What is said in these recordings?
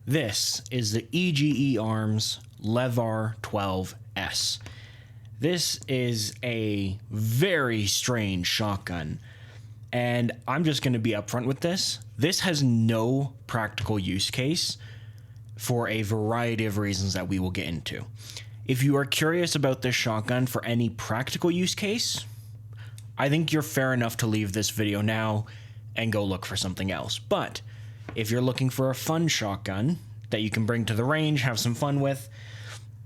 This is the EGE Arms LEVAR12S. This is a very strange shotgun, and I'm just going to be upfront with this. This has no practical use case for a variety of reasons that we will get into. If you are curious about this shotgun for any practical use case, I think you're fair enough to leave this video now and go look for something else. But if you're looking for a fun shotgun that you can bring to the range, have some fun with,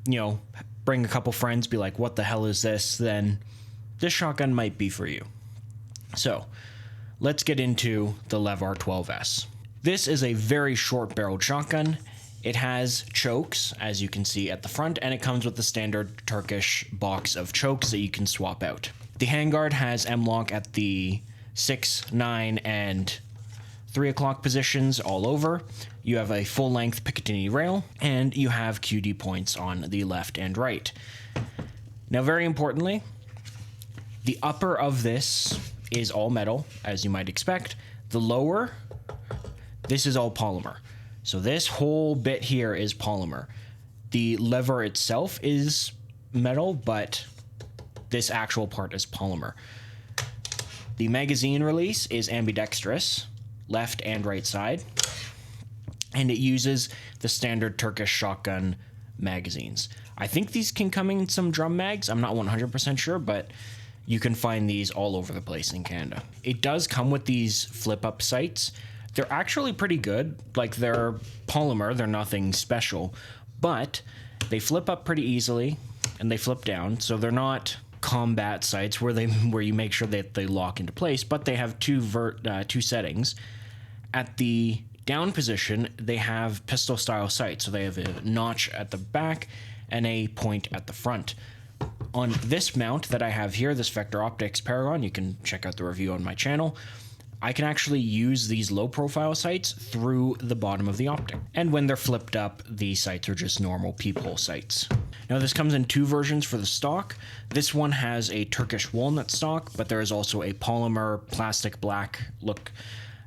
you know, bring a couple friends, be like, what the hell is this? Then this shotgun might be for you. So let's get into the LEVAR12S. This is a very short barreled shotgun. It has chokes, as you can see at the front, and it comes with the standard Turkish box of chokes that you can swap out. The handguard has M-lock at the 6, 9, and 3 o'clock positions all over. You have a full-length Picatinny rail, and you have QD points on the left and right. Now, very importantly, the upper of this is all metal, as you might expect. The lower, this is all polymer. So this whole bit here is polymer. The lever itself is metal, but this actual part is polymer. The magazine release is ambidextrous, left and right side, and it uses the standard Turkish shotgun magazines. I think these can come in some drum mags. I'm not 100% sure, but you can find these all over the place in Canada. It does come with these flip-up sights. They're actually pretty good. Like, they're polymer, they're nothing special, but they flip up pretty easily and they flip down, so they're not combat sights where you make sure that they lock into place, but they have two settings. At the down position, they have pistol style sights, so they have a notch at the back and a point at the front. On this mount that I have here, this Vector Optics Paragon, you can check out the review on my channel, I can actually use these low profile sights through the bottom of the optic. And when they're flipped up, the sights are just normal peephole sights. Now, this comes in two versions for the stock. This one has a Turkish walnut stock, but there is also a polymer plastic black look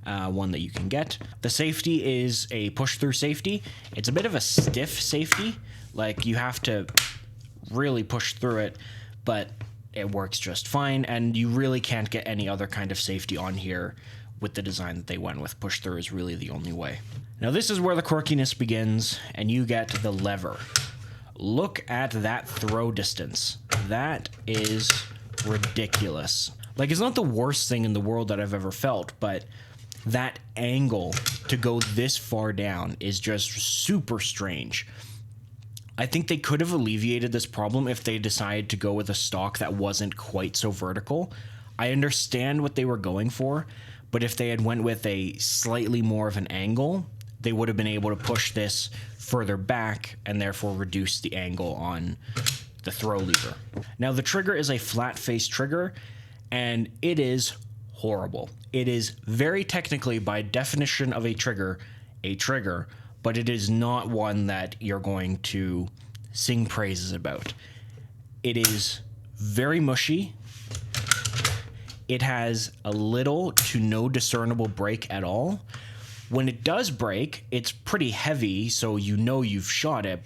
one that you can get. The safety is a push-through safety. It's a bit of a stiff safety, like you have to really push through it, but it works just fine, and you really can't get any other kind of safety on here with the design that they went with. Push-through is really the only way. Now, this is where the quirkiness begins, and you get the lever. Look at that throw distance. That is ridiculous. Like, it's not the worst thing in the world that I've ever felt, but that angle to go this far down is just super strange. I think they could have alleviated this problem if they decided to go with a stock that wasn't quite so vertical. I understand what they were going for, but if they had went with a slightly more of an angle, they would have been able to push this further back and therefore reduce the angle on the throw lever. Now, the trigger is a flat face trigger, and it is horrible. It is very technically, by definition of a trigger, but it is not one that you're going to sing praises about. It is very mushy. It has a little to no discernible break at all. When it does break, it's pretty heavy, so you know you've shot it,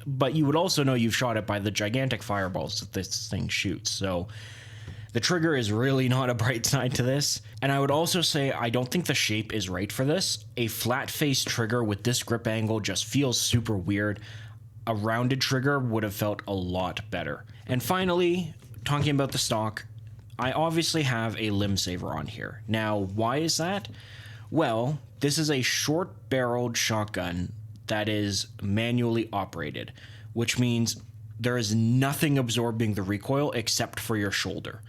but you would also know you've shot it by the gigantic fireballs that this thing shoots. So the trigger is really not a bright side to this. And I would also say I don't think the shape is right for this. A flat face trigger with this grip angle just feels super weird. A rounded trigger would have felt a lot better. And finally, talking about the stock, I obviously have a limb saver on here. Now, why is that? Well, this is a short barreled shotgun that is manually operated, which means there is nothing absorbing the recoil except for your shoulder.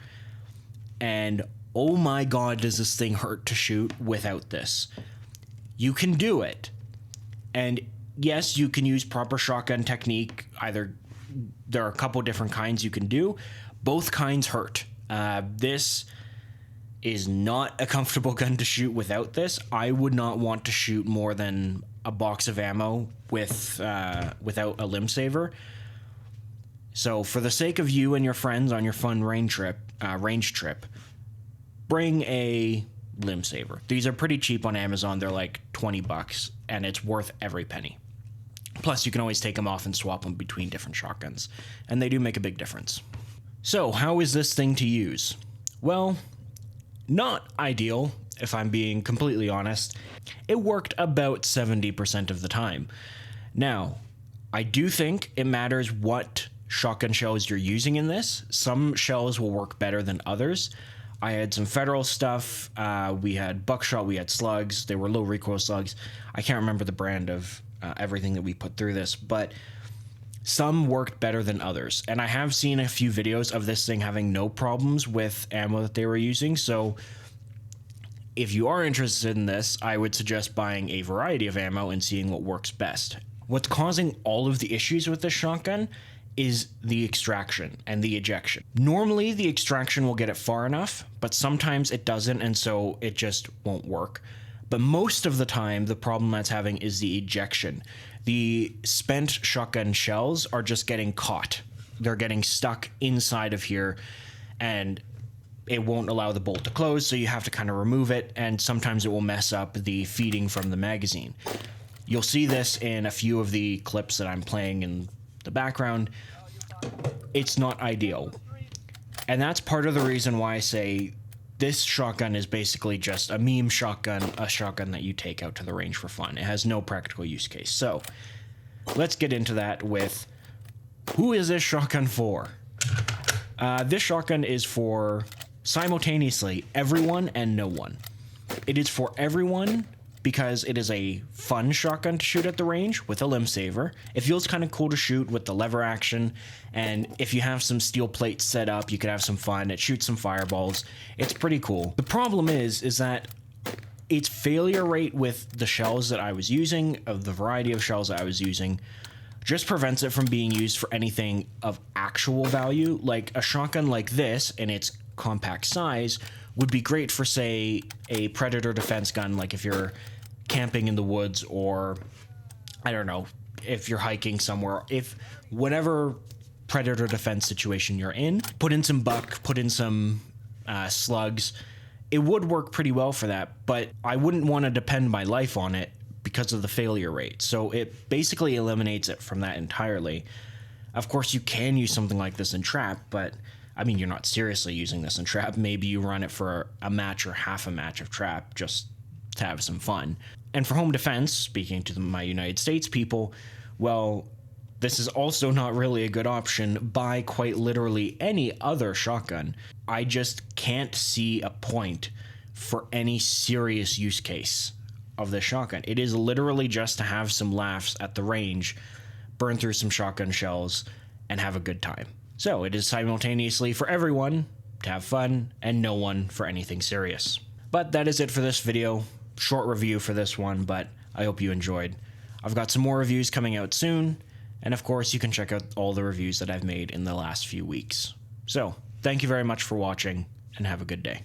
And oh my god, does this thing hurt to shoot without this. You can do it. And yes, you can use proper shotgun technique. There are a couple different kinds you can do. Both kinds hurt. This is not a comfortable gun to shoot without this. I would not want to shoot more than a box of ammo without a limb saver. So for the sake of you and your friends on your fun range trip, bring a limb saver. These are pretty cheap on Amazon. They're like 20 bucks and it's worth every penny. Plus you can always take them off and swap them between different shotguns, and they do make a big difference. So how is this thing to use? Well, not ideal, if I'm being completely honest. It worked about 70% of the time. Now, I do think it matters what shotgun shells you're using in this. Some shells will work better than others. I had some federal stuff. We had buckshot, we had slugs. They were low recoil slugs. I can't remember the brand of everything that we put through this, but some worked better than others. And I have seen a few videos of this thing having no problems with ammo that they were using. So if you are interested in this, I would suggest buying a variety of ammo and seeing what works best. What's causing all of the issues with this shotgun is the extraction and the ejection. Normally the extraction will get it far enough, but sometimes it doesn't, and so it just won't work. But most of the time, the problem that's having is the ejection. The spent shotgun shells are just getting caught. They're getting stuck inside of here, and it won't allow the bolt to close, so you have to kind of remove it, and sometimes it will mess up the feeding from the magazine. You'll see this in a few of the clips that I'm playing in the background. It's not ideal. And that's part of the reason why I say this shotgun is basically just a meme shotgun, a shotgun that you take out to the range for fun. It has no practical use case. So let's get into that with who is this shotgun for? This shotgun is for simultaneously everyone and no one. It is for everyone because it is a fun shotgun to shoot at the range with a limb saver. It feels kind of cool to shoot with the lever action, and if you have some steel plates set up, you could have some fun. It shoots some fireballs. It's pretty cool. The problem is that its failure rate with the shells that I was using, of the variety of shells that I was using, just prevents it from being used for anything of actual value. Like a shotgun like this in its compact size would be great for, say, a predator defense gun, like if you're camping in the woods, or I don't know, if you're hiking somewhere, if whatever predator defense situation you're in, put in some buck, put in some slugs, it would work pretty well for that, but I wouldn't want to depend my life on it because of the failure rate. So it basically eliminates it from that entirely. Of course, you can use something like this in trap, but I mean, you're not seriously using this in trap. Maybe you run it for a match or half a match of trap just to have some fun. And for home defense, speaking to my United States people, well, this is also not really a good option. Buy quite literally any other shotgun. I just can't see a point for any serious use case of this shotgun. It is literally just to have some laughs at the range, burn through some shotgun shells, and have a good time. So it is simultaneously for everyone to have fun and no one for anything serious. But that is it for this video. Short review for this one, but I hope you enjoyed. I've got some more reviews coming out soon, and of course you can check out all the reviews that I've made in the last few weeks. So, thank you very much for watching, and have a good day.